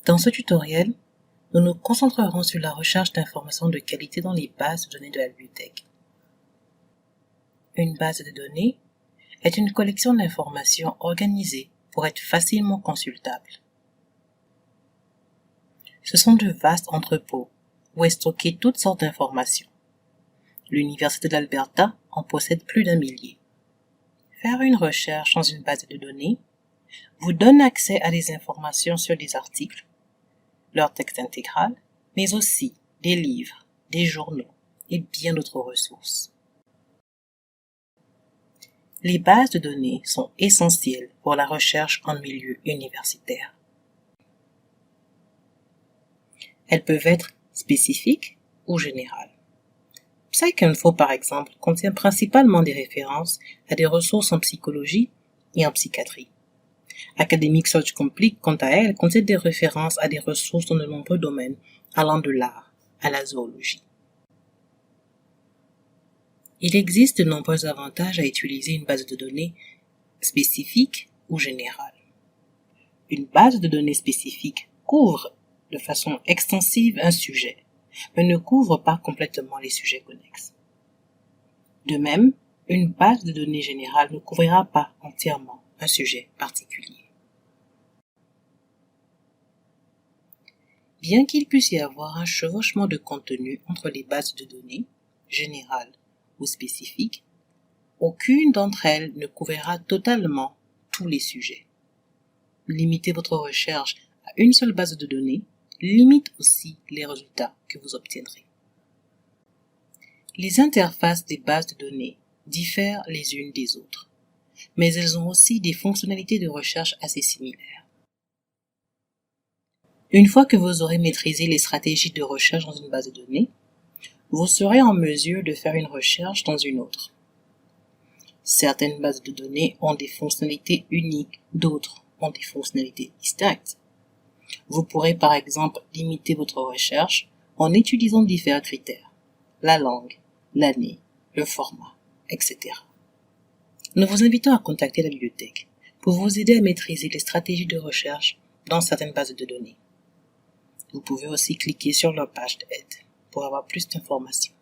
Dans ce tutoriel, nous nous concentrerons sur la recherche d'informations de qualité dans les bases de données de la bibliothèque. Une base de données est une collection d'informations organisées pour être facilement consultables. Ce sont de vastes entrepôts où est stocké toutes sortes d'informations. L'Université de l'Alberta en possède plus d'1 millier. Faire une recherche dans une base de données vous donne accès à des informations sur des articles, leur texte intégral, mais aussi des livres, des journaux et bien d'autres ressources. Les bases de données sont essentielles pour la recherche en milieu universitaire. Elles peuvent être spécifiques ou générales. PsycInfo, par exemple, contient principalement des références à des ressources en psychologie et en psychiatrie. Academic Search Complete, quant à elle, contient des références à des ressources dans de nombreux domaines, allant de l'art à la zoologie. Il existe de nombreux avantages à utiliser une base de données spécifique ou générale. Une base de données spécifique couvre de façon extensive un sujet, mais ne couvre pas complètement les sujets connexes. De même, une base de données générale ne couvrira pas entièrement un sujet particulier. Bien qu'il puisse y avoir un chevauchement de contenu entre les bases de données, générales ou spécifiques, aucune d'entre elles ne couvrira totalement tous les sujets. Limiter votre recherche à une seule base de données limite aussi les résultats que vous obtiendrez. Les interfaces des bases de données diffèrent les unes des autres, mais elles ont aussi des fonctionnalités de recherche assez similaires. Une fois que vous aurez maîtrisé les stratégies de recherche dans une base de données, vous serez en mesure de faire une recherche dans une autre. Certaines bases de données ont des fonctionnalités uniques, d'autres ont des fonctionnalités distinctes. Vous pourrez par exemple limiter votre recherche en utilisant différents critères, la langue, l'année, le format, etc. Nous vous invitons à contacter la bibliothèque pour vous aider à maîtriser les stratégies de recherche dans certaines bases de données. Vous pouvez aussi cliquer sur leur page d'aide pour avoir plus d'informations.